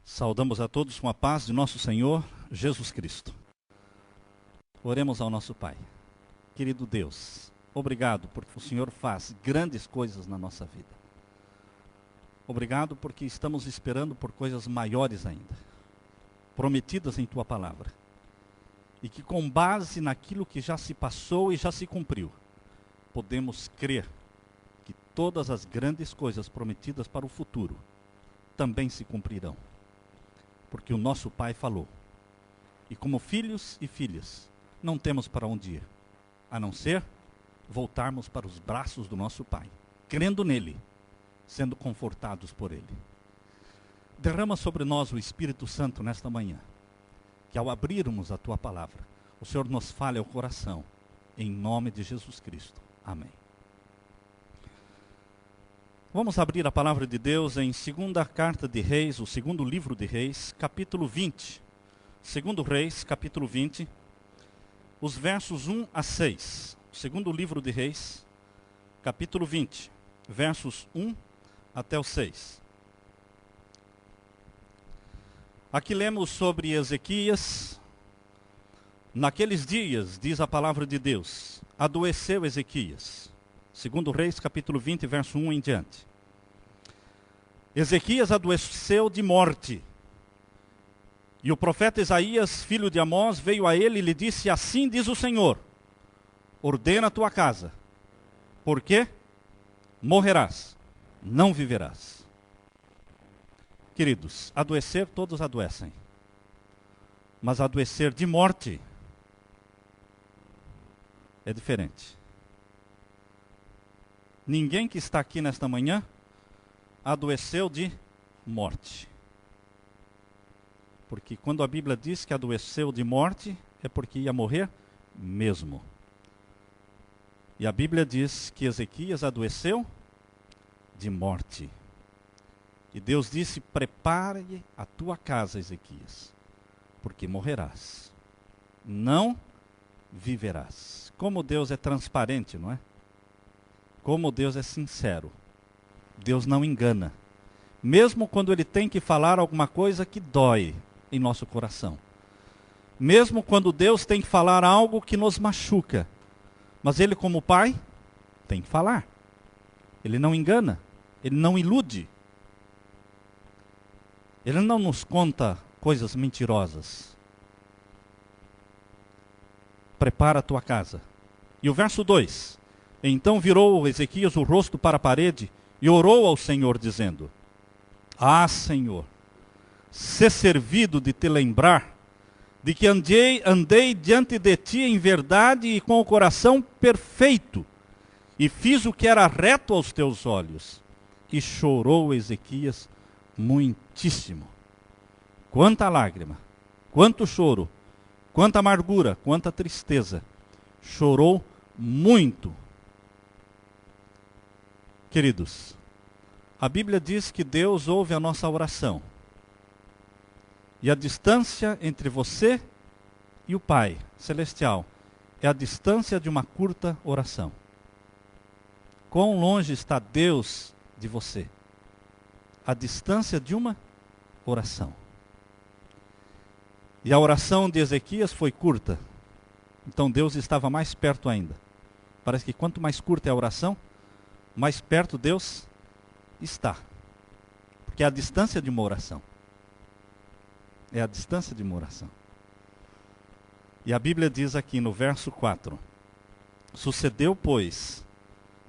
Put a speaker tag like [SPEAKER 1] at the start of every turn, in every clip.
[SPEAKER 1] Saudamos a todos com a paz de nosso Senhor Jesus Cristo. Oremos ao nosso Pai. Querido Deus, obrigado porque o Senhor faz grandes coisas na nossa vida. Obrigado porque estamos esperando por coisas maiores ainda, prometidas em Tua Palavra. E que com base naquilo que já se passou e já se cumpriu, podemos crer que todas as grandes coisas prometidas para o futuro também se cumprirão. Porque o nosso Pai falou. E como filhos e filhas, não temos para onde ir, a não ser voltarmos para os braços do nosso Pai, crendo nele, sendo confortados por ele. Derrama sobre nós o Espírito Santo nesta manhã, que ao abrirmos a Tua Palavra, o Senhor nos fale ao coração, em nome de Jesus Cristo. Amém. Vamos abrir a palavra de Deus em 2ª Carta de Reis, o 2º livro de Reis, capítulo 20. 2º Reis, capítulo 20, os versos 1 a 6. 2º livro de Reis, capítulo 20, versos 1 até o 6. Aqui lemos sobre Ezequias. Naqueles dias, diz a palavra de Deus, adoeceu Ezequias. 2º Reis, capítulo 20, verso 1 em diante. Ezequias adoeceu de morte. E o profeta Isaías, filho de Amós, veio a ele e lhe disse: assim diz o Senhor, ordena a tua casa, porque morrerás, não viverás. Queridos, adoecer todos adoecem. Mas adoecer de morte é diferente. Ninguém que está aqui nesta manhã adoeceu de morte. Porque quando a Bíblia diz que adoeceu de morte, é porque ia morrer mesmo. E a Bíblia diz que Ezequias adoeceu de morte. E Deus disse: prepare a tua casa, Ezequias, porque morrerás, não viverás. Como Deus é transparente, não é? Como Deus é sincero. Deus não engana. Mesmo quando Ele tem que falar alguma coisa que dói em nosso coração. Mesmo quando Deus tem que falar algo que nos machuca. Mas Ele, como Pai, tem que falar. Ele não engana. Ele não ilude. Ele não nos conta coisas mentirosas. Prepara a tua casa. E o verso 2. Então virou Ezequias o rosto para a parede e orou ao Senhor, dizendo: ah, Senhor, ser servido de te lembrar de que andei diante de ti em verdade e com o coração perfeito, e fiz o que era reto aos teus olhos. E chorou Ezequias muitíssimo. Quanta lágrima, quanto choro, quanta amargura, quanta tristeza. Chorou muito. Queridos, a Bíblia diz que Deus ouve a nossa oração. E a distância entre você e o Pai Celestial é a distância de uma curta oração. Quão longe está Deus de você? A distância de uma oração. E a oração de Ezequias foi curta. Então Deus estava mais perto ainda. Parece que quanto mais curta é a oração, mais perto Deus está. Porque é a distância de uma oração. É a distância de uma oração. E a Bíblia diz aqui no verso 4. Sucedeu, pois,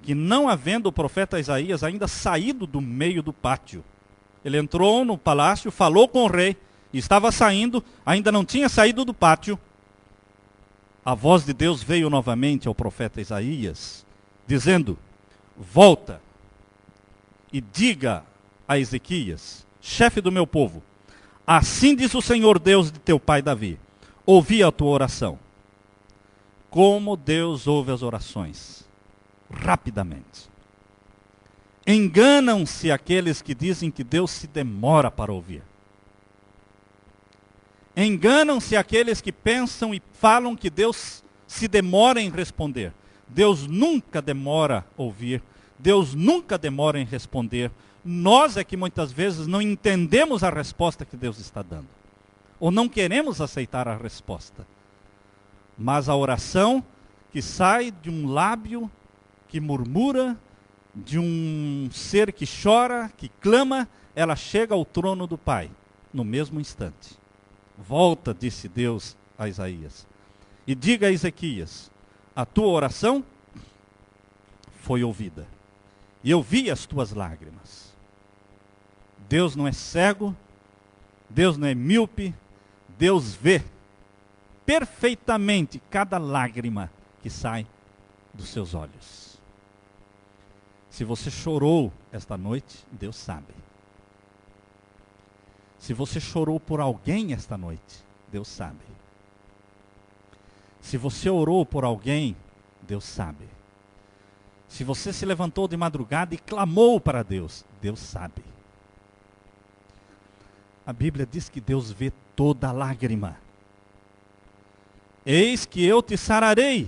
[SPEAKER 1] que não havendo o profeta Isaías ainda saído do meio do pátio. Ele entrou no palácio, falou com o rei, e estava saindo, ainda não tinha saído do pátio. A voz de Deus veio novamente ao profeta Isaías, dizendo: volta e diga a Ezequias, chefe do meu povo, assim diz o Senhor Deus de teu pai Davi, ouvi a tua oração. Como Deus ouve as orações, rapidamente. Enganam-se aqueles que dizem que Deus se demora para ouvir. Enganam-se aqueles que pensam e falam que Deus se demora em responder. Deus nunca demora a ouvir. Deus nunca demora em responder. Nós é que muitas vezes não entendemos a resposta que Deus está dando. Ou não queremos aceitar a resposta. Mas a oração que sai de um lábio que murmura, de um ser que chora, que clama, ela chega ao trono do Pai, no mesmo instante. Volta, disse Deus a Isaías, e diga a Ezequias, a tua oração foi ouvida. E eu vi as tuas lágrimas. Deus não é cego, Deus não é míope, Deus vê perfeitamente cada lágrima que sai dos seus olhos. Se você chorou esta noite, Deus sabe. Se você chorou por alguém esta noite, Deus sabe. Se você orou por alguém, Deus sabe. Se você se levantou de madrugada e clamou para Deus, Deus sabe. A Bíblia diz que Deus vê toda lágrima. Eis que eu te sararei.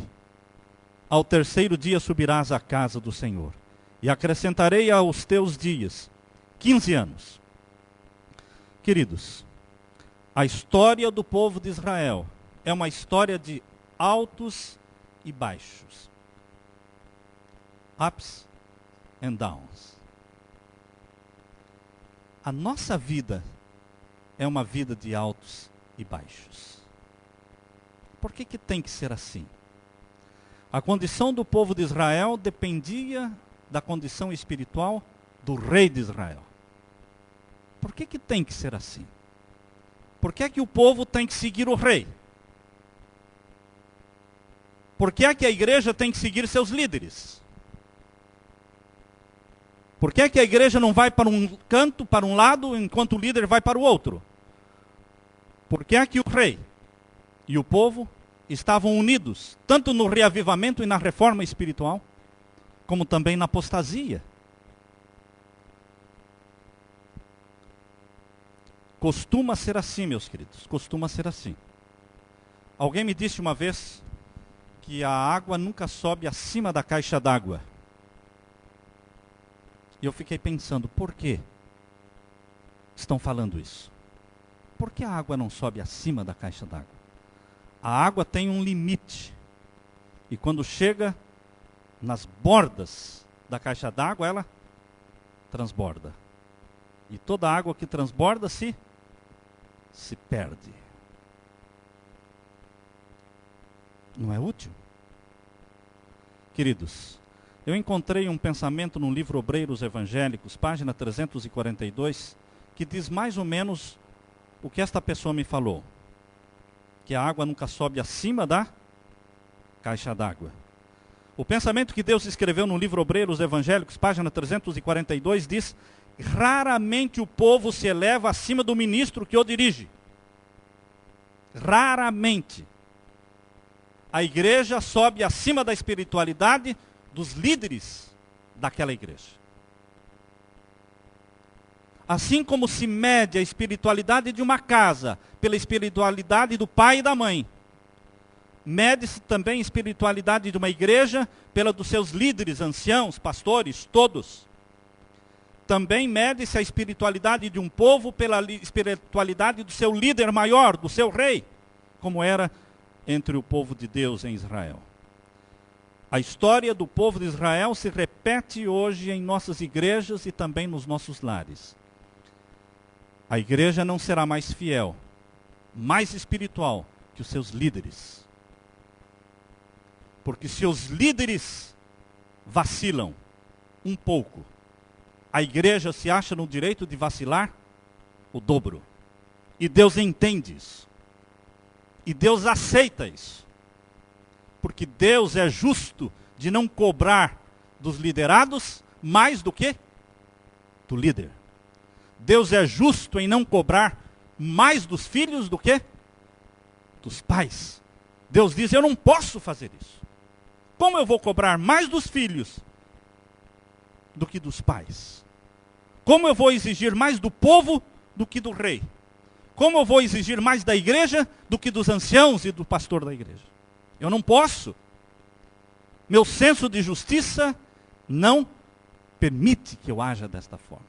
[SPEAKER 1] Ao terceiro dia subirás à casa do Senhor. E acrescentarei aos teus dias 15 anos. Queridos, a história do povo de Israel é uma história de altos e baixos. Ups and downs. A nossa vida é uma vida de altos e baixos. Por que tem que ser assim? A condição do povo de Israel dependia da condição espiritual do rei de Israel. Por que tem que ser assim? Por que o povo tem que seguir o rei? Por que a igreja tem que seguir seus líderes? Por que a igreja não vai para um canto, para um lado, enquanto o líder vai para o outro? Por que o rei e o povo estavam unidos, tanto no reavivamento e na reforma espiritual, como também na apostasia? Costuma ser assim, meus queridos, costuma ser assim. Alguém me disse uma vez que a água nunca sobe acima da caixa d'água. E eu fiquei pensando, por que estão falando isso? Por que a água não sobe acima da caixa d'água? A água tem um limite. E quando chega nas bordas da caixa d'água, ela transborda. E toda água que transborda se perde. Não é útil? Queridos, eu encontrei um pensamento no livro Obreiros Evangélicos, página 342, que diz mais ou menos o que esta pessoa me falou. Que a água nunca sobe acima da caixa d'água. O pensamento que Deus escreveu no livro Obreiros Evangélicos, página 342, diz: raramente o povo se eleva acima do ministro que o dirige. Raramente. A igreja sobe acima da espiritualidade dos líderes daquela igreja. Assim como se mede a espiritualidade de uma casa pela espiritualidade do pai e da mãe, mede-se também a espiritualidade de uma igreja pela dos seus líderes, anciãos, pastores, todos. Também mede-se a espiritualidade de um povo pela espiritualidade do seu líder maior, do seu rei, como era entre o povo de Deus em Israel. A história do povo de Israel se repete hoje em nossas igrejas e também nos nossos lares. A igreja não será mais fiel, mais espiritual que os seus líderes. Porque se os líderes vacilam um pouco, a igreja se acha no direito de vacilar o dobro. E Deus entende isso. E Deus aceita isso. Porque Deus é justo de não cobrar dos liderados mais do que do líder. Deus é justo em não cobrar mais dos filhos do que dos pais. Deus diz, eu não posso fazer isso. Como eu vou cobrar mais dos filhos do que dos pais? Como eu vou exigir mais do povo do que do rei? Como eu vou exigir mais da igreja do que dos anciãos e do pastor da igreja? Eu não posso. Meu senso de justiça não permite que eu haja desta forma.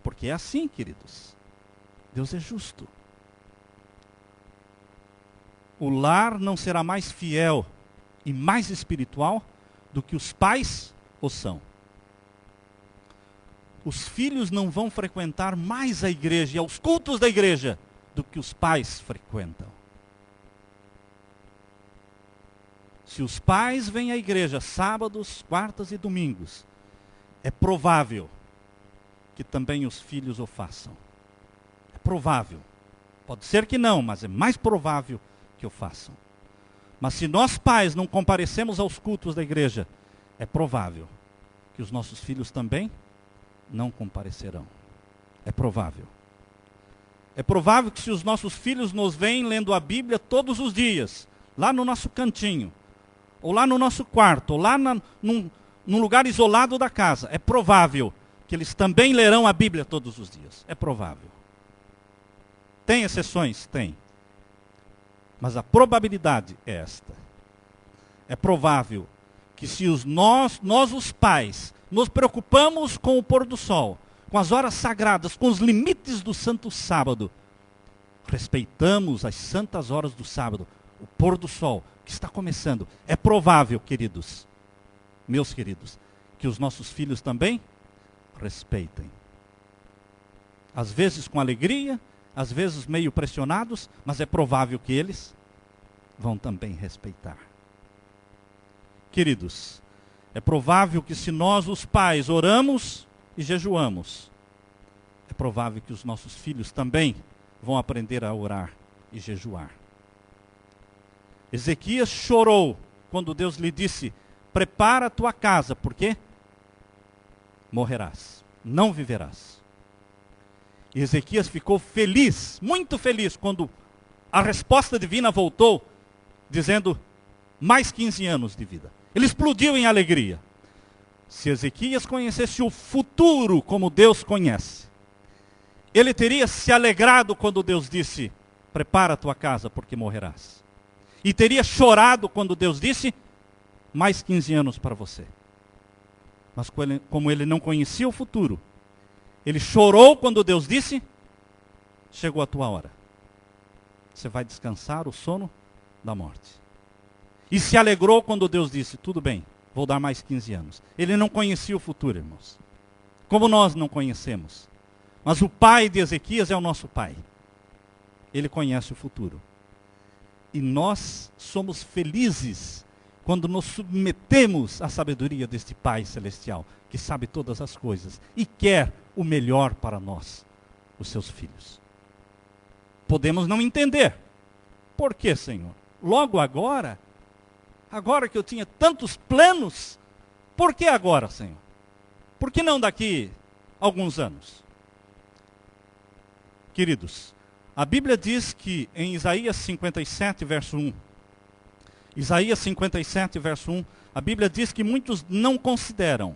[SPEAKER 1] Porque é assim, queridos. Deus é justo. O lar não será mais fiel e mais espiritual do que os pais o são. Os filhos não vão frequentar mais a igreja e aos cultos da igreja do que os pais frequentam. Se os pais vêm à igreja sábados, quartas e domingos, é provável que também os filhos o façam. É provável. Pode ser que não, mas é mais provável que o façam. Mas se nós pais não comparecemos aos cultos da igreja, é provável que os nossos filhos também não comparecerão. É provável. É provável que se os nossos filhos nos veem lendo a Bíblia todos os dias, lá no nosso cantinho, ou lá no nosso quarto, ou lá num lugar isolado da casa, é provável que eles também lerão a Bíblia todos os dias. É provável. Tem exceções? Tem. Mas a probabilidade é esta. É provável que se nós os pais, nos preocupamos com o pôr do sol, com as horas sagradas, com os limites do santo sábado, respeitamos as santas horas do sábado, o pôr do sol que está começando, é provável, queridos, meus queridos, que os nossos filhos também respeitem. Às vezes com alegria, às vezes meio pressionados, mas é provável que eles vão também respeitar. Queridos, é provável que se nós, os pais, oramos e jejuamos, é provável que os nossos filhos também vão aprender a orar e jejuar. Ezequias chorou quando Deus lhe disse: prepara a tua casa, porque morrerás, não viverás. E Ezequias ficou feliz, muito feliz, quando a resposta divina voltou, dizendo: mais 15 anos de vida. Ele explodiu em alegria. Se Ezequias conhecesse o futuro como Deus conhece, ele teria se alegrado quando Deus disse: prepara a tua casa, porque morrerás. E teria chorado quando Deus disse: mais 15 anos para você. Mas como ele não conhecia o futuro, ele chorou quando Deus disse: chegou a tua hora. Você vai descansar o sono da morte. E se alegrou quando Deus disse: tudo bem, vou dar mais 15 anos. Ele não conhecia o futuro, irmãos. Como nós não conhecemos. Mas o pai de Ezequias é o nosso pai. Ele conhece o futuro. E nós somos felizes quando nos submetemos à sabedoria deste Pai Celestial, que sabe todas as coisas e quer o melhor para nós, os seus filhos. Podemos não entender. Por que, Senhor? Logo agora que eu tinha tantos planos, por que agora, Senhor? Por que não daqui a alguns anos? Queridos, a Bíblia diz que em Isaías 57, verso 1, Isaías 57, verso 1, a Bíblia diz que muitos não consideram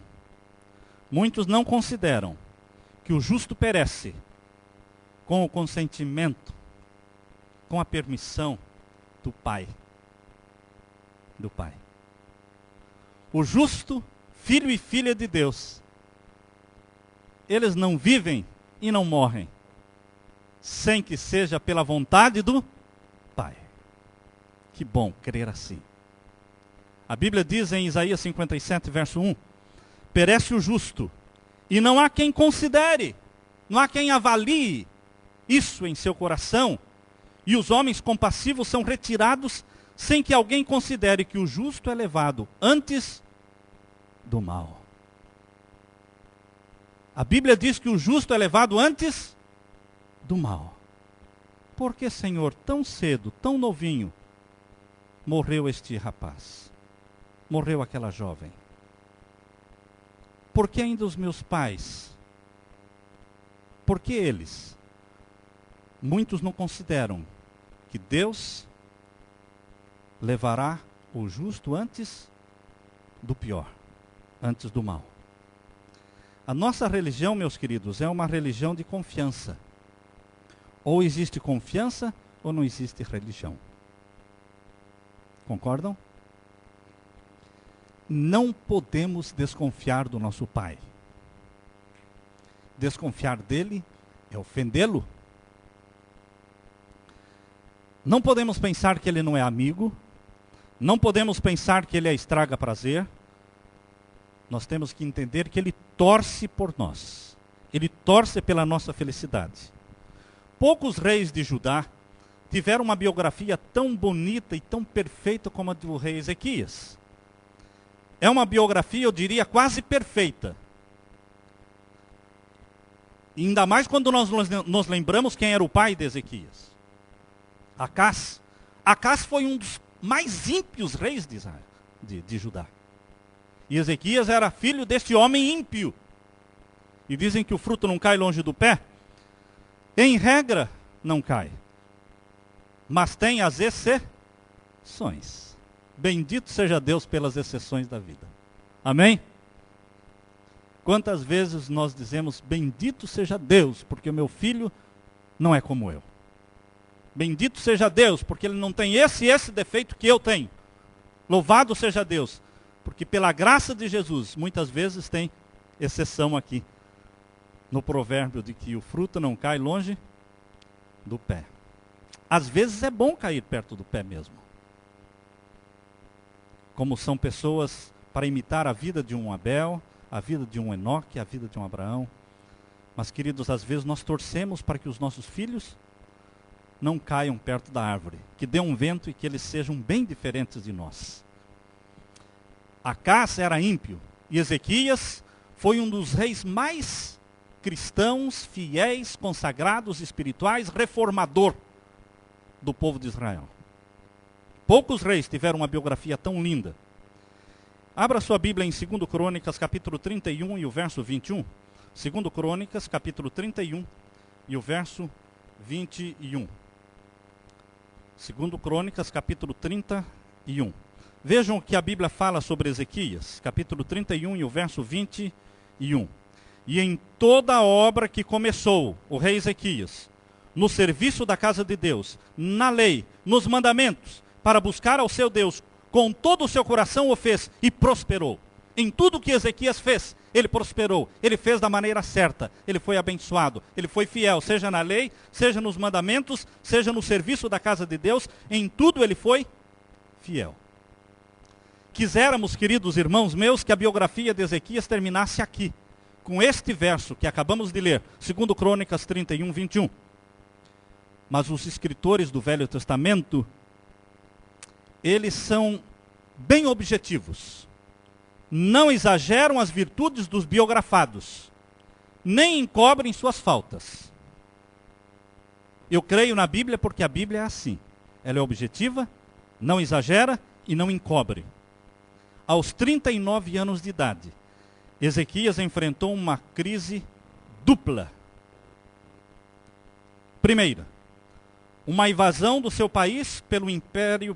[SPEAKER 1] que o justo perece com o consentimento, com a permissão do Pai. Do Pai. O justo, filho e filha de Deus, eles não vivem e não morrem sem que seja pela vontade do Pai. Que bom crer assim. A Bíblia diz em Isaías 57, verso 1, perece o justo, e não há quem considere, não há quem avalie isso em seu coração, e os homens compassivos são retirados sem que alguém considere que o justo é levado antes do mal. A Bíblia diz que o justo é levado antes do mal. Por que, Senhor, tão cedo, tão novinho, morreu este rapaz? Morreu aquela jovem? Por que ainda os meus pais? Por que eles? Muitos não consideram que Deus levará o justo antes do pior, antes do mal. A nossa religião, meus queridos, é uma religião de confiança. Ou existe confiança, ou não existe religião. Concordam? Não podemos desconfiar do nosso Pai. Desconfiar dele é ofendê-lo. Não podemos pensar que ele não é amigo. Não podemos pensar que ele é estraga-prazer. Nós temos que entender que ele torce por nós. Ele torce pela nossa felicidade. Poucos reis de Judá tiveram uma biografia tão bonita e tão perfeita como a do rei Ezequias. É uma biografia, eu diria, quase perfeita. E ainda mais quando nós nos lembramos quem era o pai de Ezequias. Acás. Acás foi um dos mais ímpios reis de Israel, de Judá. E Ezequias era filho deste homem ímpio. E dizem que o fruto não cai longe do pé. Em regra, não cai. Mas tem as exceções. Bendito seja Deus pelas exceções da vida. Amém? Quantas vezes nós dizemos, bendito seja Deus, porque o meu filho não é como eu. Bendito seja Deus, porque ele não tem esse e esse defeito que eu tenho. Louvado seja Deus, porque pela graça de Jesus, muitas vezes tem exceção aqui. No provérbio de que o fruto não cai longe do pé. Às vezes é bom cair perto do pé mesmo. Como são pessoas para imitar a vida de um Abel, a vida de um Enoque, a vida de um Abraão. Mas, queridos, às vezes nós torcemos para que os nossos filhos não caiam perto da árvore, que dê um vento e que eles sejam bem diferentes de nós. Acás era ímpio e Ezequias foi um dos reis mais cristãos, fiéis, consagrados, espirituais, reformador do povo de Israel. Poucos reis tiveram uma biografia tão linda. Abra sua Bíblia em 2 Crônicas, capítulo 31 e o verso 21. 2 Crônicas, capítulo 31 e o verso 21. 2 Crônicas, capítulo 31. Vejam o que a Bíblia fala sobre Ezequias, capítulo 31 e o verso 21. E em toda a obra que começou o rei Ezequias, no serviço da casa de Deus, na lei, nos mandamentos, para buscar ao seu Deus, com todo o seu coração o fez e prosperou. Em tudo que Ezequias fez, ele prosperou, ele fez da maneira certa, ele foi abençoado, ele foi fiel, seja na lei, seja nos mandamentos, seja no serviço da casa de Deus, em tudo ele foi fiel. Quiséramos, queridos irmãos meus, que a biografia de Ezequias terminasse aqui, com este verso que acabamos de ler, 2 Crônicas 31, 21. Mas os escritores do Velho Testamento, eles são bem objetivos. Não exageram as virtudes dos biografados, nem encobrem suas faltas. Eu creio na Bíblia porque a Bíblia é assim. Ela é objetiva, não exagera e não encobre. Aos 39 anos de idade, Ezequias enfrentou uma crise dupla. Primeira, uma invasão do seu país pelo império,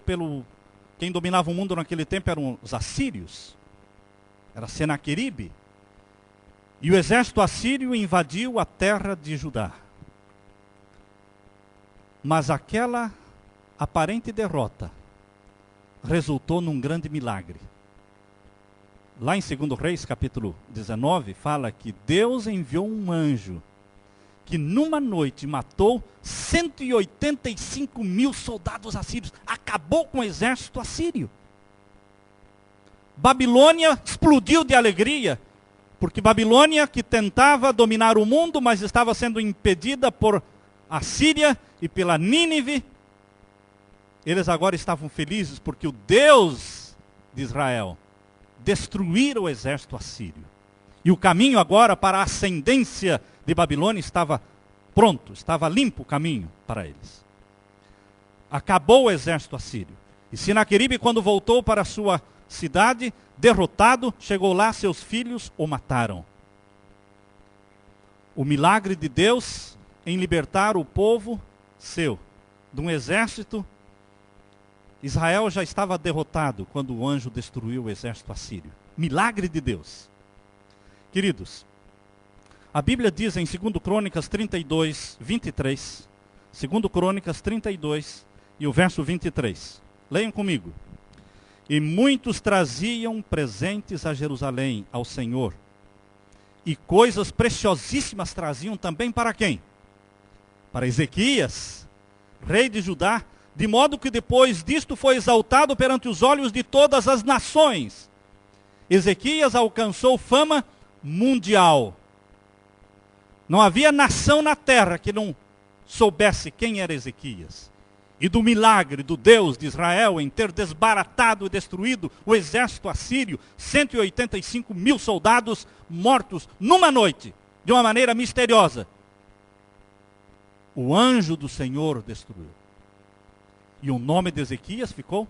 [SPEAKER 1] quem dominava o mundo naquele tempo eram os assírios. Era Senaqueribe. E o exército assírio invadiu a terra de Judá. Mas aquela aparente derrota resultou num grande milagre. Lá em 2 Reis, capítulo 19, fala que Deus enviou um anjo que numa noite matou 185 mil soldados assírios. Acabou com o exército assírio. Babilônia explodiu de alegria, porque Babilônia, que tentava dominar o mundo, mas estava sendo impedida por Assíria e pela Nínive, eles agora estavam felizes, porque o Deus de Israel destruíra o exército assírio. E o caminho agora para a ascendência de Babilônia estava pronto, estava limpo o caminho para eles. Acabou o exército assírio. E Senaqueribe, quando voltou para a sua cidade, derrotado, chegou lá, seus filhos o mataram. O milagre de Deus em libertar o povo seu de um exército. Israel já estava derrotado quando o anjo destruiu o exército assírio. Milagre de Deus. Queridos, a Bíblia diz em 2 Crônicas 32, 23, 2 Crônicas 32 e o verso 23. Leiam comigo. E muitos traziam presentes a Jerusalém, ao Senhor, E coisas preciosíssimas traziam também para quem? Para Ezequias, rei de Judá, de modo que depois disto foi exaltado perante os olhos de todas as nações. Ezequias alcançou fama mundial. Não havia nação na terra que não soubesse quem era Ezequias. E do milagre do Deus de Israel em ter desbaratado e destruído o exército assírio, 185 mil soldados mortos numa noite, de uma maneira misteriosa. O anjo do Senhor destruiu. E o nome de Ezequias ficou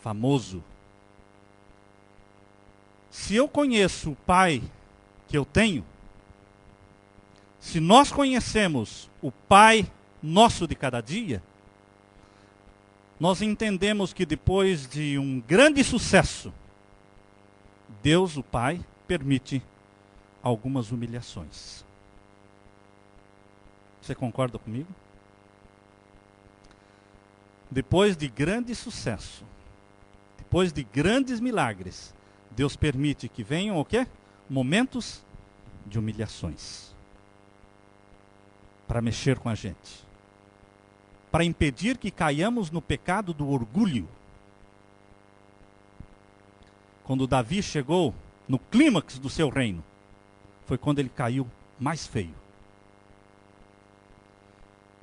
[SPEAKER 1] famoso. Se eu conheço o Pai que eu tenho, se nós conhecemos o Pai nosso de cada dia, nós entendemos que depois de um grande sucesso, Deus, o Pai, permite algumas humilhações. Você concorda comigo? Depois de grande sucesso, depois de grandes milagres, Deus permite que venham o quê? Momentos de humilhações. Para mexer com a gente. Para impedir que caiamos no pecado do orgulho. Quando Davi chegou no clímax do seu reino, foi quando ele caiu mais feio.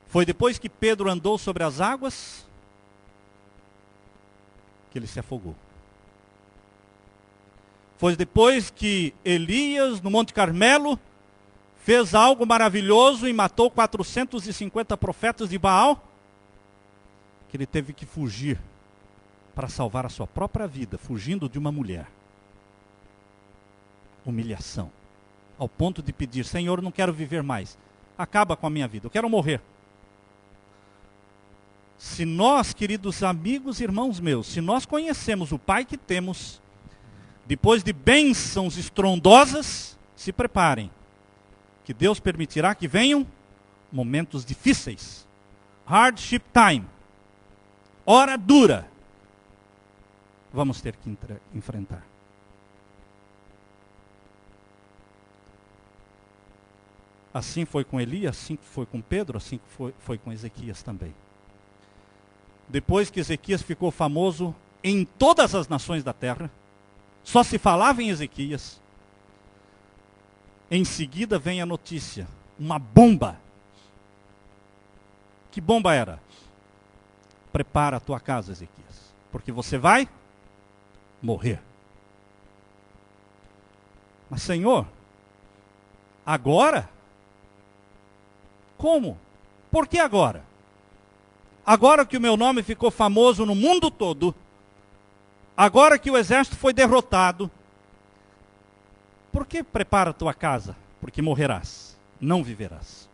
[SPEAKER 1] Foi depois que Pedro andou sobre as águas que ele se afogou. Foi depois que Elias, no Monte Carmelo, fez algo maravilhoso e matou 450 profetas de Baal, que ele teve que fugir para salvar a sua própria vida, fugindo de uma mulher. Humilhação. Ao ponto de pedir: Senhor, não quero viver mais. Acaba com a minha vida, eu quero morrer. Se nós, queridos amigos e irmãos meus, se nós conhecemos o Pai que temos, depois de bênçãos estrondosas, se preparem, que Deus permitirá que venham momentos difíceis. Hardship time. Hora dura. Vamos ter que enfrentar. Assim foi com Elias, assim foi com Pedro, assim foi com Ezequias também. Depois que Ezequias ficou famoso em todas as nações da terra, só se falava em Ezequias, em seguida vem a notícia, uma bomba. Que bomba era? Prepara a tua casa, Ezequias, porque você vai morrer. Mas Senhor, agora? Como? Por que agora? Agora que o meu nome ficou famoso no mundo todo, agora que o exército foi derrotado, por que prepara a tua casa? Porque morrerás, não viverás.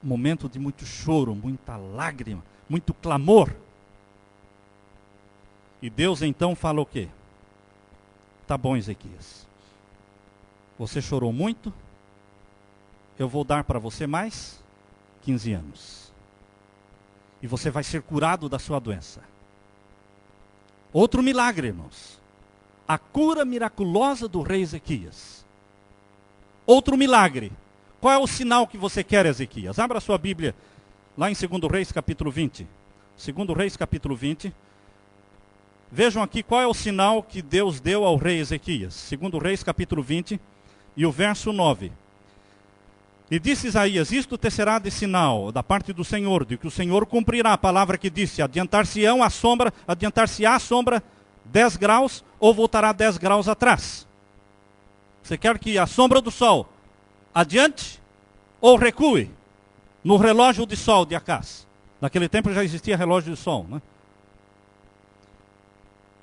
[SPEAKER 1] Momento de muito choro, muita lágrima, muito clamor. E Deus então fala o quê? Tá bom, Ezequias. Você chorou muito, eu vou dar para você mais 15 anos. E você vai ser curado da sua doença. Outro milagre, irmãos. A cura miraculosa do rei Ezequias. Outro milagre. Qual é o sinal que você quer, Ezequias? Abra a sua Bíblia, lá em 2 Reis, capítulo 20. 2 Reis, capítulo 20. Vejam aqui qual é o sinal que Deus deu ao rei Ezequias. 2 Reis, capítulo 20, e o verso 9. E disse Isaías: isto te será de sinal da parte do Senhor, de que o Senhor cumprirá a palavra que disse: adiantar-se-á a sombra 10 graus, ou voltará 10 graus atrás. Você quer que a sombra do sol adiante ou recue no relógio de sol de Acás? Naquele tempo já existia relógio de sol, né?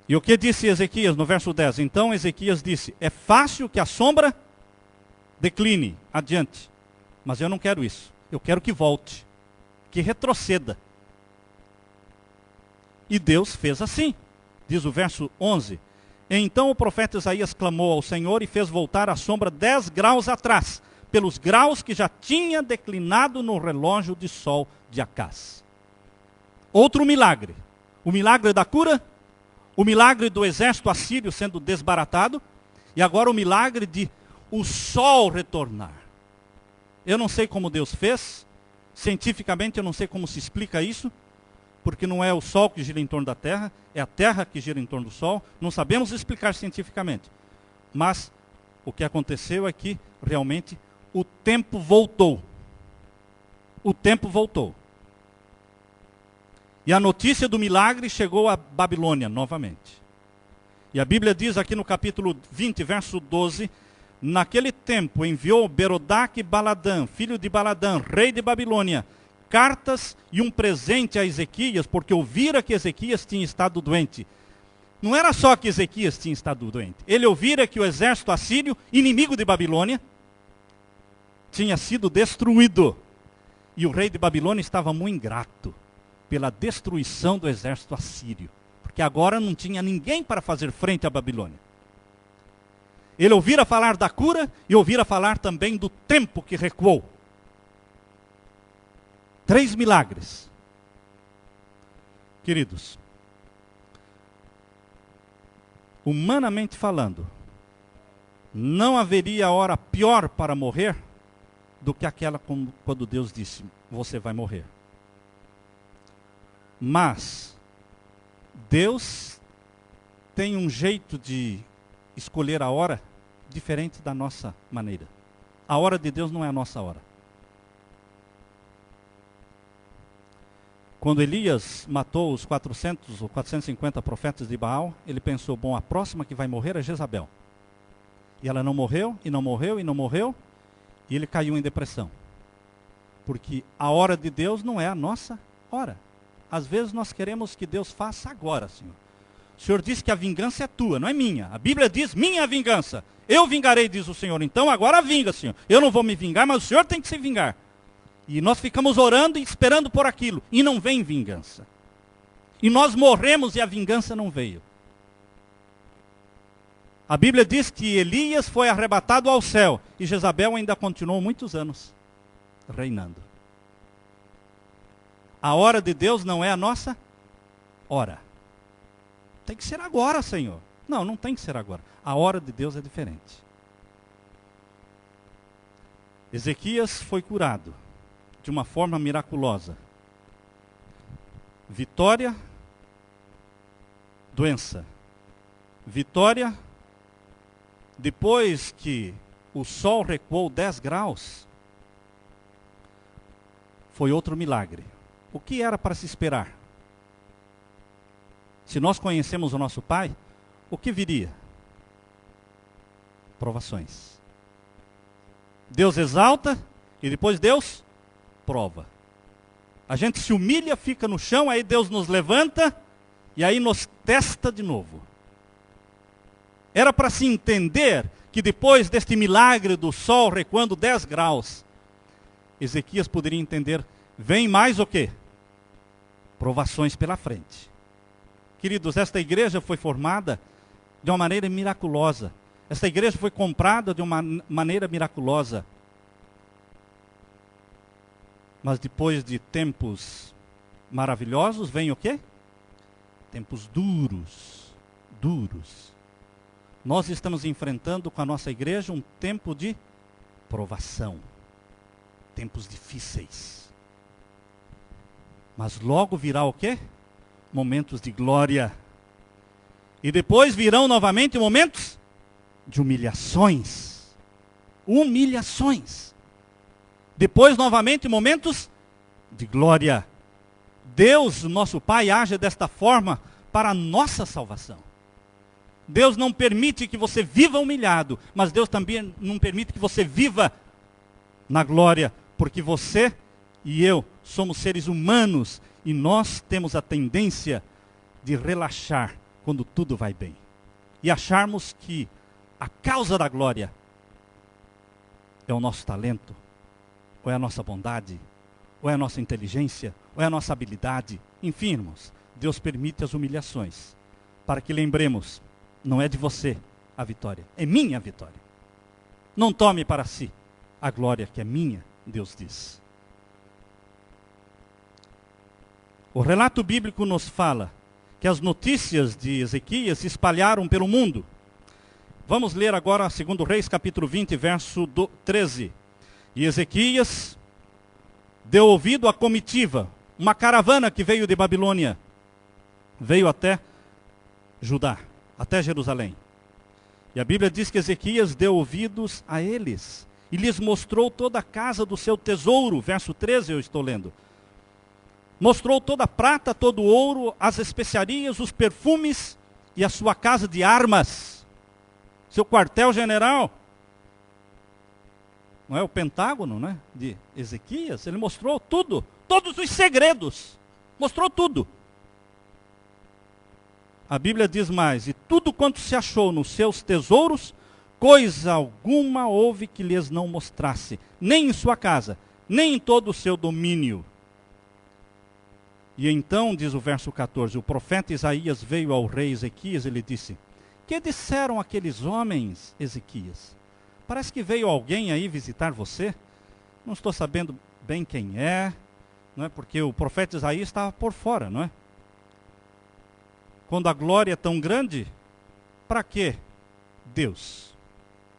[SPEAKER 1] E o que disse Ezequias no verso 10? Então Ezequias disse: é fácil que a sombra decline adiante. Mas eu não quero isso. Eu quero que volte, que retroceda. E Deus fez assim. Diz o verso 11. Então o profeta Isaías clamou ao Senhor e fez voltar a sombra 10 graus atrás, pelos graus que já tinha declinado no relógio de sol de Acás. Outro milagre. O milagre da cura, o milagre do exército assírio sendo desbaratado, e agora o milagre de o sol retornar. Eu não sei como Deus fez, cientificamente eu não sei como se explica isso, porque não é o sol que gira em torno da terra, é a terra que gira em torno do sol, não sabemos explicar cientificamente. Mas o que aconteceu é que realmente o tempo voltou. O tempo voltou. E a notícia do milagre chegou a Babilônia novamente. E a Bíblia diz aqui no capítulo 20, verso 12, naquele tempo enviou Berodaque Baladã, filho de Baladã, rei de Babilônia, cartas e um presente a Ezequias, porque ouvira que Ezequias tinha estado doente. Não era só que Ezequias tinha estado doente. Ele ouvira que o exército assírio, inimigo de Babilônia, tinha sido destruído. E o rei de Babilônia estava muito ingrato pela destruição do exército assírio, porque agora não tinha ninguém para fazer frente à Babilônia. Ele ouvira falar da cura e ouvira falar também do tempo que recuou. 3 milagres. Queridos, humanamente falando, não haveria hora pior para morrer do que aquela quando Deus disse, você vai morrer. Mas Deus tem um jeito de escolher a hora diferente da nossa maneira. A hora de Deus não é a nossa hora. Quando Elias matou os 400 ou 450 profetas de Baal, ele pensou, bom, a próxima que vai morrer é Jezabel. E ela não morreu, e não morreu, e não morreu, e ele caiu em depressão. Porque a hora de Deus não é a nossa hora. Às vezes nós queremos que Deus faça agora, Senhor. O Senhor disse que a vingança é tua, não é minha. A Bíblia diz, minha vingança. Eu vingarei, diz o Senhor. Então agora vinga, Senhor. Eu não vou me vingar, mas o Senhor tem que se vingar. E nós ficamos orando e esperando por aquilo. E não vem vingança. E nós morremos e a vingança não veio. A Bíblia diz que Elias foi arrebatado ao céu. E Jezabel ainda continuou muitos anos reinando. A hora de Deus não é a nossa hora. Tem que ser agora, Senhor. Não, não tem que ser agora. A hora de Deus é diferente. Ezequias foi curado de uma forma miraculosa. Vitória, doença. Vitória, depois que o sol recuou 10 graus, foi outro milagre. O que era para se esperar? Se nós conhecemos o nosso Pai, o que viria? Provações. Deus exalta e depois Deus prova. A gente se humilha, fica no chão, aí Deus nos levanta e aí nos testa de novo. Era para se entender que depois deste milagre do sol recuando 10 graus, Ezequias poderia entender, vem mais o quê? Provações pela frente. Queridos, esta igreja foi formada de uma maneira miraculosa. Esta igreja foi comprada de uma maneira miraculosa. Mas depois de tempos maravilhosos, vem o quê? Tempos duros. Duros. Nós estamos enfrentando com a nossa igreja um tempo de provação. Tempos difíceis. Mas logo virá o quê? Momentos de glória. E depois virão novamente momentos de humilhações. Humilhações. Depois novamente momentos de glória. Deus, nosso Pai, age desta forma para a nossa salvação. Deus não permite que você viva humilhado, mas Deus também não permite que você viva na glória, porque você e eu somos seres humanos e nós temos a tendência de relaxar quando tudo vai bem. E acharmos que a causa da glória é o nosso talento, ou é a nossa bondade, ou é a nossa inteligência, ou é a nossa habilidade. Enfim, irmãos, Deus permite as humilhações, para que lembremos, não é de você a vitória, é minha vitória. Não tome para si a glória que é minha, Deus diz. O relato bíblico nos fala que as notícias de Ezequias se espalharam pelo mundo. Vamos ler agora 2 Reis, capítulo 20, verso 13. E Ezequias deu ouvido à comitiva, uma caravana que veio de Babilônia, veio até Judá, até Jerusalém. E a Bíblia diz que Ezequias deu ouvidos a eles e lhes mostrou toda a casa do seu tesouro. Verso 13 eu estou lendo. Mostrou toda a prata, todo o ouro, as especiarias, os perfumes e a sua casa de armas, seu quartel-general. Não é o Pentágono, né, de Ezequias? Ele mostrou tudo, todos os segredos, mostrou tudo. A Bíblia diz mais: e tudo quanto se achou nos seus tesouros, coisa alguma houve que lhes não mostrasse, nem em sua casa, nem em todo o seu domínio. E então, diz o verso 14, o profeta Isaías veio ao rei Ezequias e lhe disse: que disseram aqueles homens, Ezequias? Parece que veio alguém aí visitar você. Não estou sabendo bem quem é, não é? Porque o profeta Isaías estava por fora, não é? Quando a glória é tão grande, para que Deus?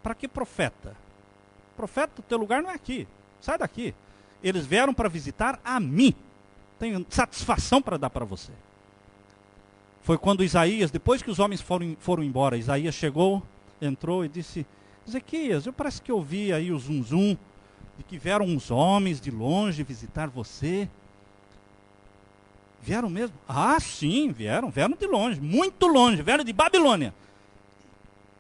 [SPEAKER 1] Para que profeta? Profeta, o teu lugar não é aqui. Sai daqui. Eles vieram para visitar a mim. Tenho satisfação para dar para você. Foi quando Isaías, depois que os homens foram embora, Isaías chegou, entrou e disse: Ezequias, eu parece que ouvi aí o zum-zum, de que vieram uns homens de longe visitar você. Vieram mesmo? Ah, sim, vieram de longe, muito longe, vieram de Babilônia.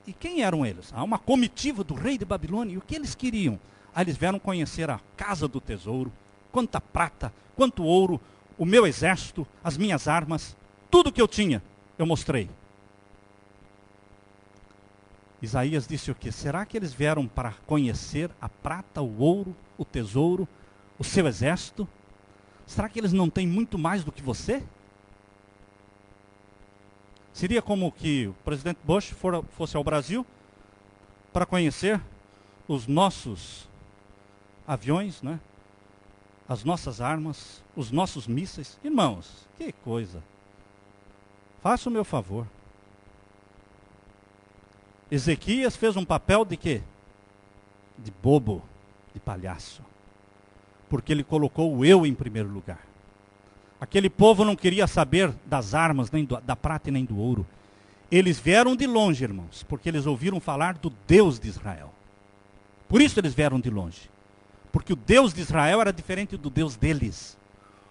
[SPEAKER 1] E quem eram eles? Ah, uma comitiva do rei de Babilônia. E o que eles queriam? Ah, eles vieram conhecer a casa do tesouro, quanta prata, quanto ouro, o meu exército, as minhas armas, tudo que eu tinha, eu mostrei. Isaías disse o quê? Será que eles vieram para conhecer a prata, o ouro, o tesouro, o seu exército? Será que eles não têm muito mais do que você? Seria como que o presidente Bush fosse ao Brasil para conhecer os nossos aviões, né? As nossas armas, os nossos mísseis. Irmãos, que coisa. Faça o meu favor. Ezequias fez um papel de quê? De bobo, de palhaço. Porque ele colocou o eu em primeiro lugar. Aquele povo não queria saber das armas, nem da prata e nem do ouro. Eles vieram de longe, irmãos, porque eles ouviram falar do Deus de Israel. Por isso eles vieram de longe. Porque o Deus de Israel era diferente do Deus deles.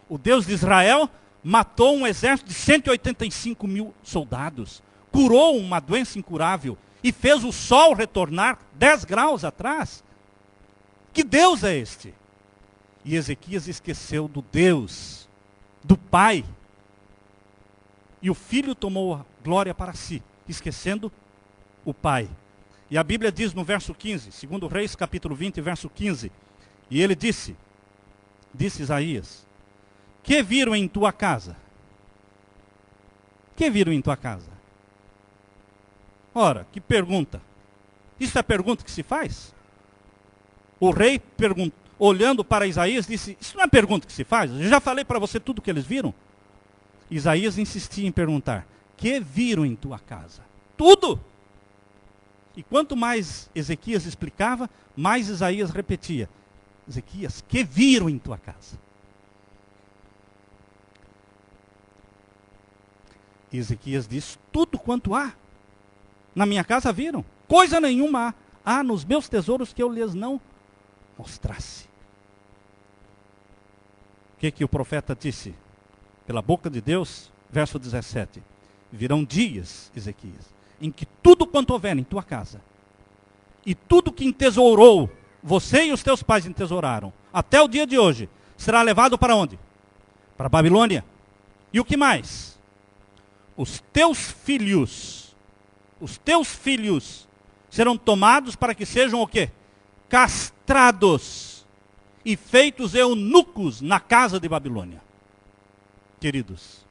[SPEAKER 1] O Deus de Israel matou um exército de 185 mil soldados, curou uma doença incurável e fez o sol retornar 10 graus atrás. Que Deus é este? E Ezequias esqueceu do Deus, do Pai. E o Filho tomou a glória para si, esquecendo o Pai. E a Bíblia diz no verso 15, 2 Reis, capítulo 20, verso 15, e ele disse Isaías: que viram em tua casa? Que viram em tua casa? Ora, que pergunta. Isso é a pergunta que se faz? O rei, olhando para Isaías, disse: isso não é pergunta que se faz? Eu já falei para você tudo o que eles viram. Isaías insistia em perguntar: que viram em tua casa? Tudo! E quanto mais Ezequias explicava, mais Isaías repetia: Ezequias, que viram em tua casa? E Ezequias diz: tudo quanto há. Na minha casa viram. Coisa nenhuma há nos meus tesouros que eu lhes não mostrasse. O que o profeta disse? Pela boca de Deus, verso 17. Virão dias, Ezequias, em que tudo quanto houver em tua casa, e tudo que entesourou, você e os teus pais entesouraram, até o dia de hoje, será levado para onde? Para a Babilônia. E o que mais? Os teus filhos serão tomados para que sejam o quê? Castrados e feitos eunucos na casa de Babilônia. Queridos,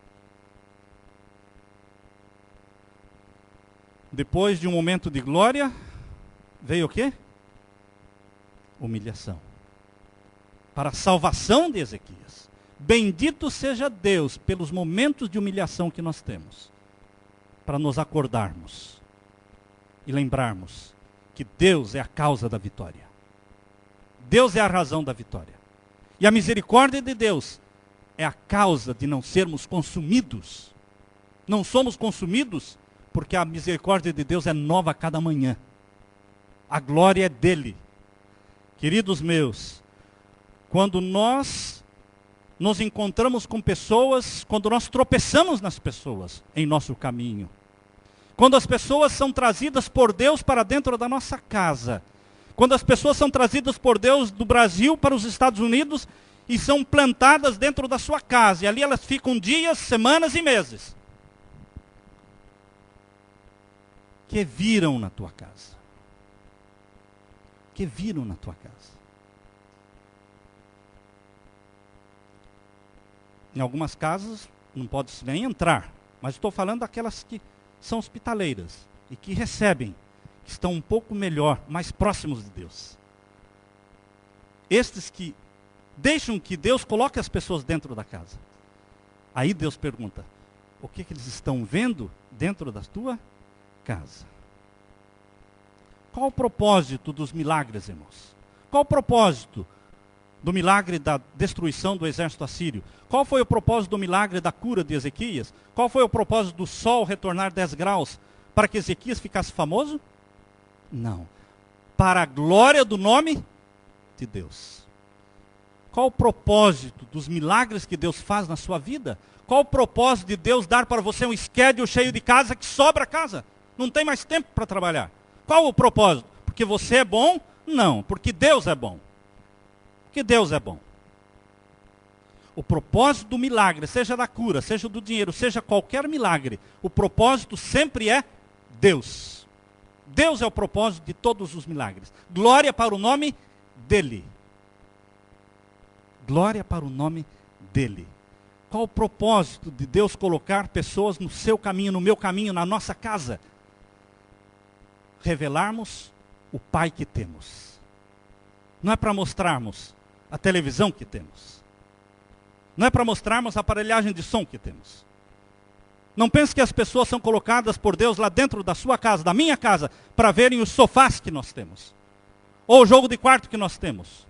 [SPEAKER 1] depois de um momento de glória, veio o quê? Humilhação. Para a salvação de Ezequias. Bendito seja Deus pelos momentos de humilhação que nós temos, para nos acordarmos e lembrarmos que Deus é a causa da vitória. Deus é a razão da vitória. E a misericórdia de Deus é a causa de não sermos consumidos. Não somos consumidos porque a misericórdia de Deus é nova a cada manhã. A glória é dele. Queridos meus, quando nós nos encontramos com pessoas, quando nós tropeçamos nas pessoas em nosso caminho, quando as pessoas são trazidas por Deus para dentro da nossa casa, quando as pessoas são trazidas por Deus do Brasil para os Estados Unidos e são plantadas dentro da sua casa, e ali elas ficam dias, semanas e meses, que viram na tua casa. Que viram na tua casa. Em algumas casas não pode nem entrar, mas estou falando daquelas que são hospitaleiras e que recebem, que estão um pouco melhor, mais próximos de Deus. Estes que deixam que Deus coloque as pessoas dentro da casa. Aí Deus pergunta, o que eles estão vendo dentro da tua casa? Qual o propósito dos milagres, irmãos? Qual o propósito do milagre da destruição do exército assírio? Qual foi o propósito do milagre da cura de Ezequias? Qual foi o propósito do sol retornar 10 graus? Para que Ezequias ficasse famoso? Não. Para a glória do nome de Deus. Qual o propósito dos milagres que Deus faz na sua vida? Qual o propósito de Deus dar para você um schedule cheio de casa que sobra casa? Não tem mais tempo para trabalhar. Qual o propósito? Porque você é bom? Não, porque Deus é bom. Porque Deus é bom. O propósito do milagre, seja da cura, seja do dinheiro, seja qualquer milagre, o propósito sempre é Deus. Deus é o propósito de todos os milagres. Glória para o nome dele. Glória para o nome dele. Qual o propósito de Deus colocar pessoas no seu caminho, no meu caminho, na nossa casa? Revelarmos o Pai que temos. Não é para mostrarmos a televisão que temos. Não é para mostrarmos a aparelhagem de som que temos. Não pense que as pessoas são colocadas por Deus lá dentro da sua casa, da minha casa, para verem os sofás que nós temos. Ou o jogo de quarto que nós temos.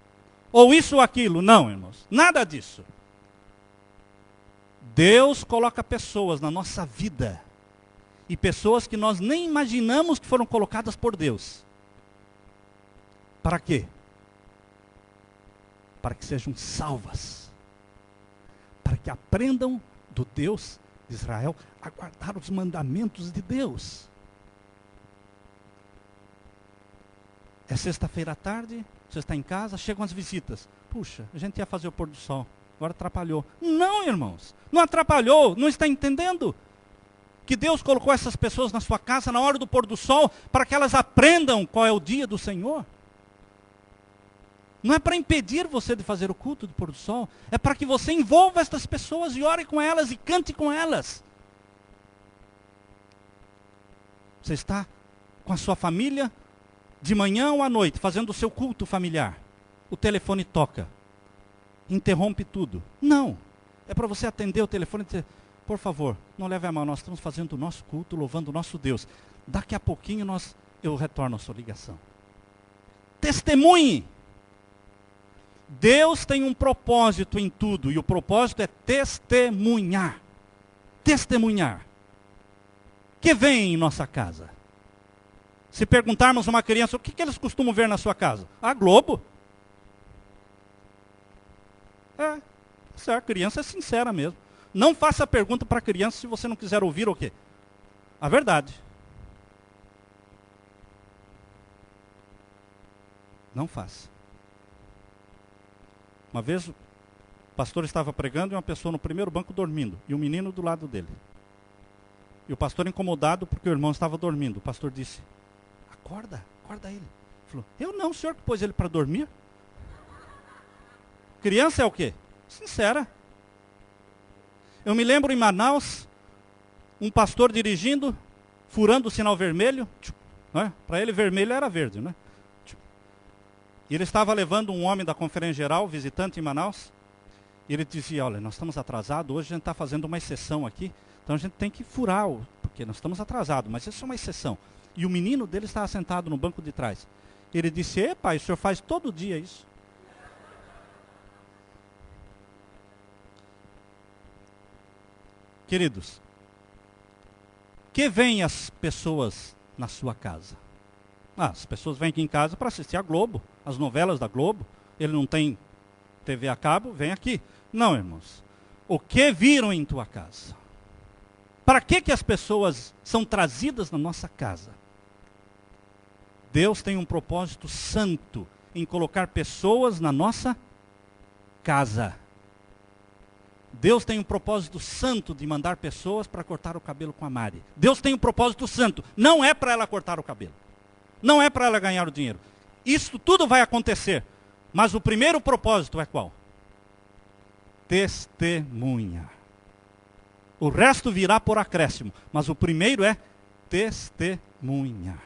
[SPEAKER 1] Ou isso ou aquilo. Não, irmãos. Nada disso. Deus coloca pessoas na nossa vida. E pessoas que nós nem imaginamos que foram colocadas por Deus. Para quê? Para que sejam salvas. Para que aprendam do Deus de Israel a guardar os mandamentos de Deus. É sexta-feira à tarde, você está em casa, chegam as visitas. Puxa, a gente ia fazer o pôr do sol, agora atrapalhou. Não, irmãos, não atrapalhou, não está entendendo? Que Deus colocou essas pessoas na sua casa na hora do pôr do sol, para que elas aprendam qual é o dia do Senhor. Não é para impedir você de fazer o culto do pôr do sol, é para que você envolva essas pessoas e ore com elas e cante com elas. Você está com a sua família, de manhã ou à noite, fazendo o seu culto familiar. O telefone toca, interrompe tudo. Não, é para você atender o telefone e dizer, por favor, não leve a mal, nós estamos fazendo o nosso culto, louvando o nosso Deus. Daqui a pouquinho eu retorno a sua ligação. Testemunhe. Deus tem um propósito em tudo, e o propósito é testemunhar. Testemunhar. Que vem em nossa casa? Se perguntarmos a uma criança, o que eles costumam ver na sua casa? A Globo. A criança é sincera mesmo. Não faça pergunta para a criança se você não quiser ouvir o quê? A verdade. Não faça. Uma vez o pastor estava pregando e uma pessoa no primeiro banco dormindo, e um menino do lado dele. E o pastor incomodado porque o irmão estava dormindo. O pastor disse, acorda ele. Ele falou, eu não, o senhor que pôs ele para dormir? Criança é o quê? Sincera. Eu me lembro em Manaus, um pastor dirigindo, furando o sinal vermelho. Né? Para ele vermelho era verde, né? E ele estava levando um homem da Conferência Geral, visitante em Manaus. E ele dizia, olha, nós estamos atrasados, hoje a gente está fazendo uma exceção aqui. Então a gente tem que furar, porque nós estamos atrasados, mas isso é uma exceção. E o menino dele estava sentado no banco de trás. Ele disse: pai, o senhor faz todo dia isso? Queridos, que vêm as pessoas na sua casa? As pessoas vêm aqui em casa para assistir a Globo, as novelas da Globo. Ele não tem TV a cabo, vem aqui. Não, irmãos. O que viram em tua casa? Para que as pessoas são trazidas na nossa casa? Deus tem um propósito santo em colocar pessoas na nossa casa. Deus tem um propósito santo de mandar pessoas para cortar o cabelo com a Mari. Deus tem um propósito santo. Não é para ela cortar o cabelo. Não é para ela ganhar o dinheiro. Isso tudo vai acontecer. Mas o primeiro propósito é qual? Testemunhar. O resto virá por acréscimo. Mas o primeiro é testemunhar.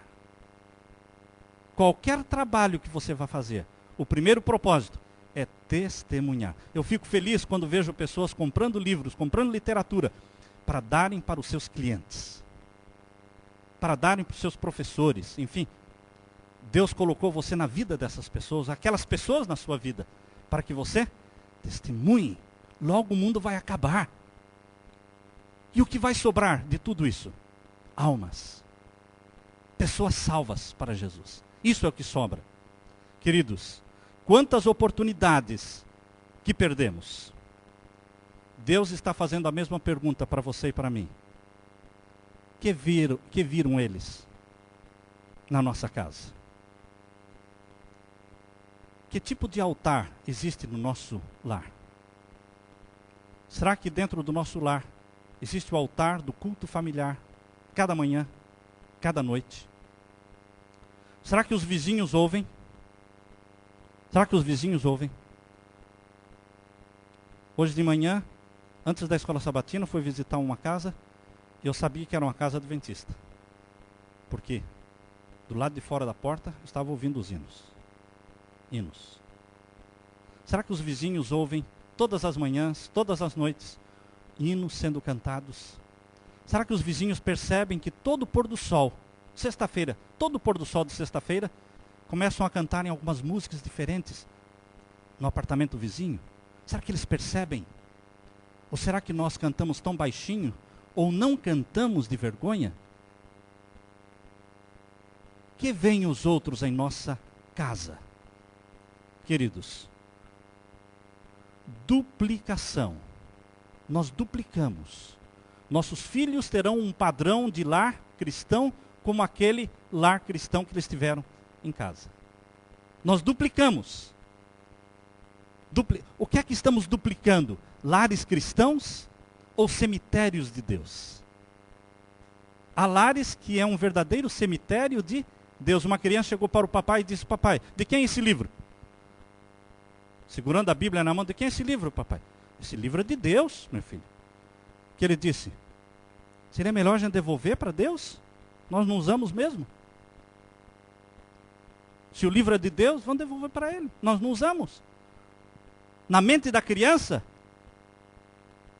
[SPEAKER 1] Qualquer trabalho que você vai fazer, o primeiro propósito é testemunhar. Eu fico feliz quando vejo pessoas comprando livros, comprando literatura, para darem para os seus clientes, para darem para os seus professores, enfim. Deus colocou você na vida dessas pessoas, aquelas pessoas na sua vida, para que você testemunhe. Logo o mundo vai acabar. E o que vai sobrar de tudo isso? Almas. Pessoas salvas para Jesus. Isso é o que sobra. Queridos, quantas oportunidades que perdemos. Deus está fazendo a mesma pergunta para você e para mim. Que viram eles na nossa casa? Que tipo de altar existe no nosso lar? Será que dentro do nosso lar existe o altar do culto familiar, cada manhã, cada noite? Será que os vizinhos ouvem? Será que os vizinhos ouvem? Hoje de manhã, antes da escola sabatina, fui visitar uma casa e eu sabia que era uma casa adventista. Por quê? Do lado de fora da porta, eu estava ouvindo os hinos. Será que os vizinhos ouvem todas as manhãs, todas as noites, hinos sendo cantados? Será que os vizinhos percebem que todo pôr do sol, sexta-feira, todo pôr do sol de sexta-feira, começam a cantar em algumas músicas diferentes no apartamento vizinho? Será que eles percebem? Ou será que nós cantamos tão baixinho, ou não cantamos de vergonha? Que veem os outros em nossa casa? Queridos, duplicação. Nós duplicamos. Nossos filhos terão um padrão de lar cristão como aquele lar cristão que eles tiveram em casa. Nós duplicamos. O que é que estamos duplicando? Lares cristãos ou cemitérios de Deus? Há lares que é um verdadeiro cemitério de Deus. Uma criança chegou para o papai e disse: papai, de quem é esse livro? Segurando a Bíblia na mão: de quem é esse livro, papai? Esse livro é de Deus, meu filho. O que ele disse? Seria melhor a gente devolver para Deus? Nós não usamos mesmo. Se o livro é de Deus, vamos devolver para ele. Nós não usamos. Na mente da criança,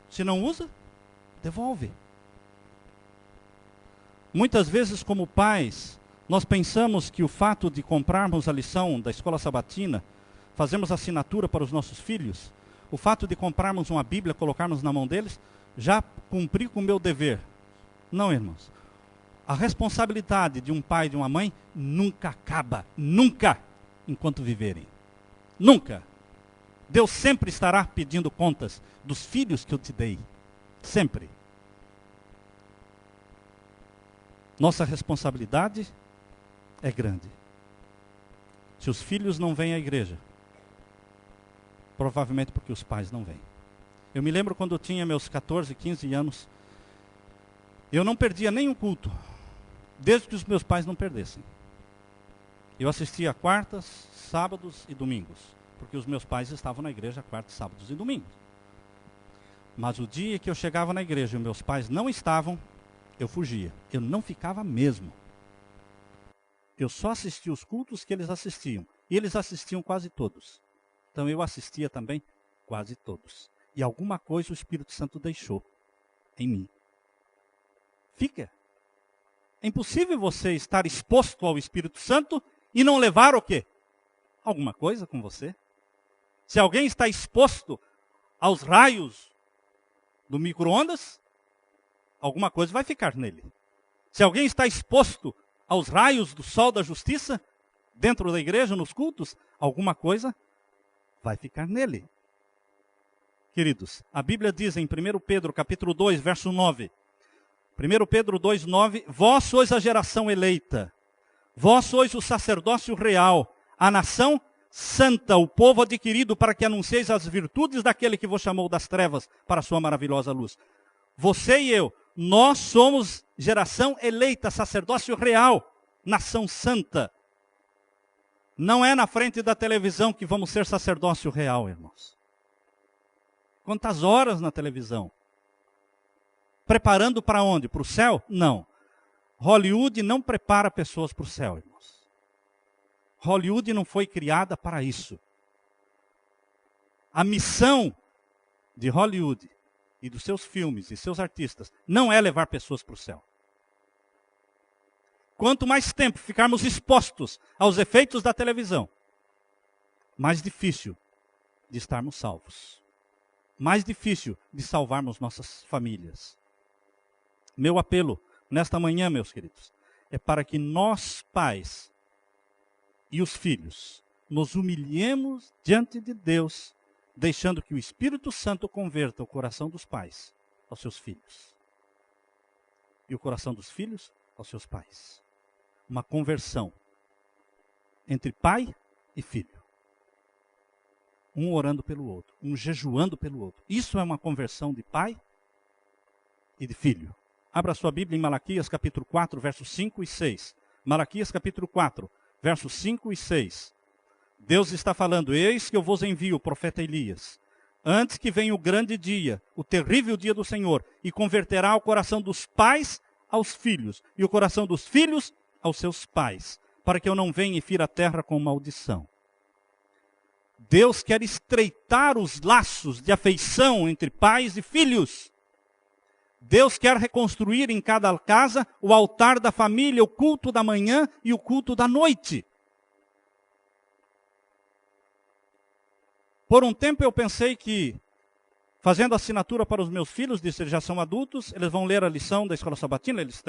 [SPEAKER 1] se não usa, devolve. Muitas vezes, como pais, nós pensamos que o fato de comprarmos a lição da escola sabatina, fazermos assinatura para os nossos filhos, o fato de comprarmos uma Bíblia, colocarmos na mão deles, já cumpri com o meu dever. Não, irmãos. A responsabilidade de um pai e de uma mãe nunca acaba. Nunca, enquanto viverem. Nunca. Deus sempre estará pedindo contas dos filhos que eu te dei. Sempre. Nossa responsabilidade é grande. Se os filhos não vêm à igreja, provavelmente porque os pais não vêm. Eu me lembro quando eu tinha meus 14, 15 anos, eu não perdia nenhum culto, desde que os meus pais não perdessem. Eu assistia quartas, sábados e domingos, porque os meus pais estavam na igreja quartas, sábados e domingos. Mas o dia que eu chegava na igreja e meus pais não estavam, eu fugia. Eu não ficava mesmo. Eu só assistia os cultos que eles assistiam. E eles assistiam quase todos. Então eu assistia também quase todos. E alguma coisa o Espírito Santo deixou em mim. Fica. É impossível você estar exposto ao Espírito Santo e não levar o quê? Alguma coisa com você. Se alguém está exposto aos raios do micro-ondas, alguma coisa vai ficar nele. Se alguém está exposto aos raios do sol da justiça, dentro da igreja, nos cultos, alguma coisa vai ficar nele. Queridos, a Bíblia diz em 1 Pedro, capítulo 2, verso 9. 1 Pedro 2, 9. Vós sois a geração eleita. Vós sois o sacerdócio real, a nação santa, o povo adquirido, para que anuncieis as virtudes daquele que vos chamou das trevas para a sua maravilhosa luz. Você e eu, nós somos geração eleita, sacerdócio real, nação santa. Não é na frente da televisão que vamos ser sacerdócio real, irmãos. Quantas horas na televisão? Preparando para onde? Para o céu? Não. Hollywood não prepara pessoas para o céu, irmãos. Hollywood não foi criada para isso. A missão de Hollywood e dos seus filmes e seus artistas não é levar pessoas para o céu. Quanto mais tempo ficarmos expostos aos efeitos da televisão, mais difícil de estarmos salvos. Mais difícil de salvarmos nossas famílias. Meu apelo nesta manhã, meus queridos, é para que nós, pais e os filhos, nos humilhemos diante de Deus, deixando que o Espírito Santo converta o coração dos pais aos seus filhos. E o coração dos filhos aos seus pais. Uma conversão entre pai e filho. Um orando pelo outro, um jejuando pelo outro. Isso é uma conversão de pai e de filho. Abra sua Bíblia em Malaquias capítulo 4, versos 5 e 6. Malaquias capítulo 4, versos 5 e 6. Deus está falando: eis que eu vos envio o profeta Elias, antes que venha o grande dia, o terrível dia do Senhor, e converterá o coração dos pais aos filhos, e o coração dos filhos aos seus pais, para que eu não venha e fira a terra com maldição. Deus quer estreitar os laços de afeição entre pais e filhos. Deus quer reconstruir em cada casa o altar da família, o culto da manhã e o culto da noite. Por um tempo eu pensei que, fazendo assinatura para os meus filhos, disse, eles já são adultos, eles vão ler a lição da escola sabatina, eles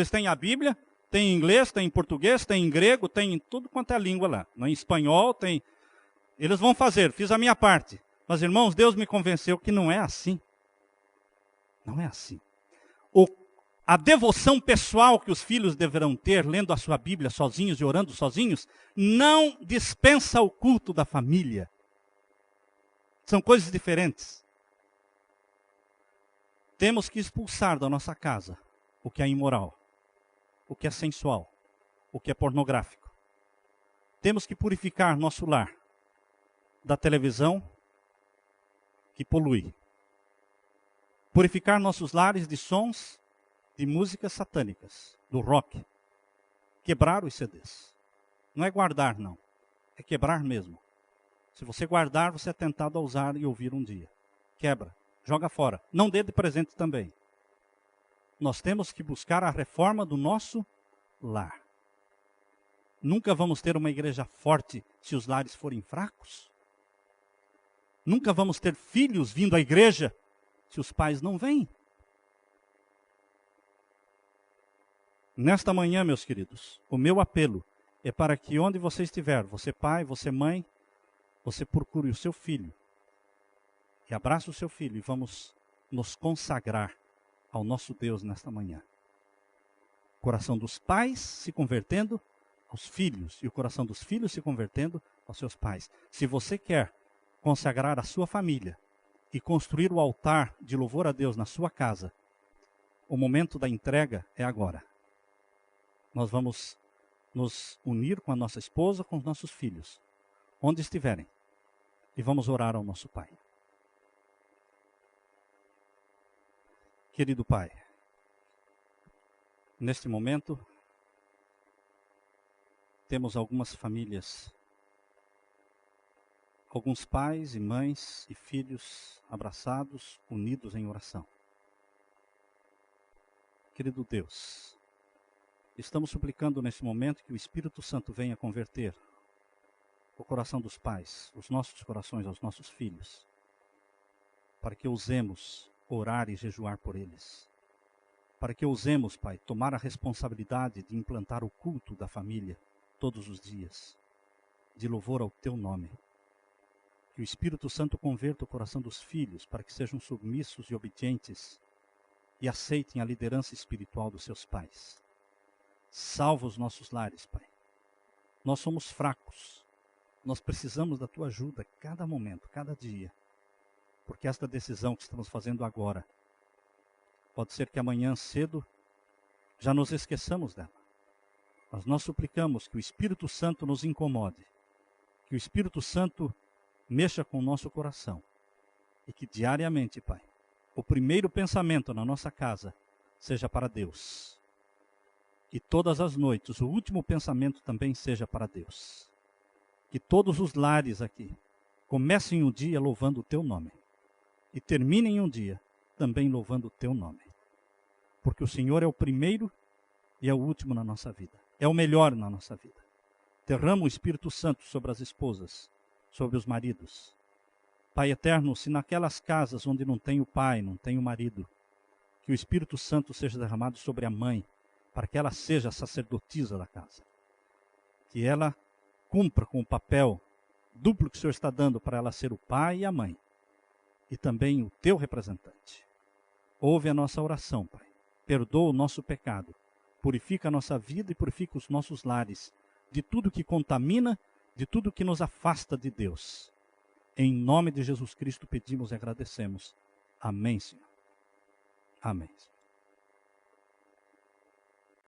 [SPEAKER 1] têm a Bíblia, tem em inglês, tem em português, tem em grego, tem em tudo quanto é língua lá. Em espanhol, tem. Eles vão fazer, fiz a minha parte. Mas, irmãos, Deus me convenceu que não é assim. Não é assim. A devoção pessoal que os filhos deverão ter, lendo a sua Bíblia sozinhos e orando sozinhos, não dispensa o culto da família. São coisas diferentes. Temos que expulsar da nossa casa o que é imoral, o que é sensual, o que é pornográfico. Temos que purificar nosso lar da televisão que polui. Purificar nossos lares de sons de músicas satânicas, do rock. Quebrar os CDs. Não é guardar, não. É quebrar mesmo. Se você guardar, você é tentado a usar e ouvir um dia. Quebra, joga fora. Não dê de presente também. Nós temos que buscar a reforma do nosso lar. Nunca vamos ter uma igreja forte se os lares forem fracos. Nunca vamos ter filhos vindo à igreja se os pais não vêm. Nesta manhã, meus queridos, o meu apelo é para que onde você estiver, você pai, você mãe, você procure o seu filho e abrace o seu filho e vamos nos consagrar ao nosso Deus nesta manhã. O coração dos pais se convertendo aos filhos e o coração dos filhos se convertendo aos seus pais. Se você quer consagrar a sua família e construir o altar de louvor a Deus na sua casa, o momento da entrega é agora. Nós vamos nos unir com a nossa esposa, com os nossos filhos, onde estiverem, e vamos orar ao nosso Pai. Querido Pai, neste momento, temos algumas famílias, alguns pais e mães e filhos abraçados, unidos em oração. Querido Deus, Estamos suplicando nesse momento que o Espírito Santo venha converter o coração dos pais, os nossos corações aos nossos filhos, para que ousemos orar e jejuar por eles. Para que ousemos, Pai, tomar a responsabilidade de implantar o culto da família todos os dias, de louvor ao Teu nome. Que o Espírito Santo converta o coração dos filhos para que sejam submissos e obedientes e aceitem a liderança espiritual dos seus pais. Salva os nossos lares, Pai. Nós somos fracos. Nós precisamos da Tua ajuda cada momento, cada dia. Porque esta decisão que estamos fazendo agora, pode ser que amanhã cedo já nos esqueçamos dela. Mas nós suplicamos que o Espírito Santo nos incomode, que o Espírito Santo mexa com o nosso coração e que diariamente, Pai, o primeiro pensamento na nossa casa seja para Deus. E todas as noites o último pensamento também seja para Deus. Que todos os lares aqui comecem o dia louvando o Teu nome e terminem um dia também louvando o Teu nome. Porque o Senhor é o primeiro e é o último na nossa vida. É o melhor na nossa vida. Derrama o Espírito Santo sobre as esposas, sobre os maridos. Pai eterno, se naquelas casas onde não tem o pai, não tem o marido, que o Espírito Santo seja derramado sobre a mãe, para que ela seja a sacerdotisa da casa. Que ela cumpra com o papel duplo que o Senhor está dando para ela ser o pai e a mãe. E também o Teu representante. Ouve a nossa oração, Pai. Perdoa o nosso pecado. Purifica a nossa vida e purifica os nossos lares de tudo que contamina, de tudo que nos afasta de Deus. Em nome de Jesus Cristo pedimos e agradecemos. Amém, Senhor. Amém.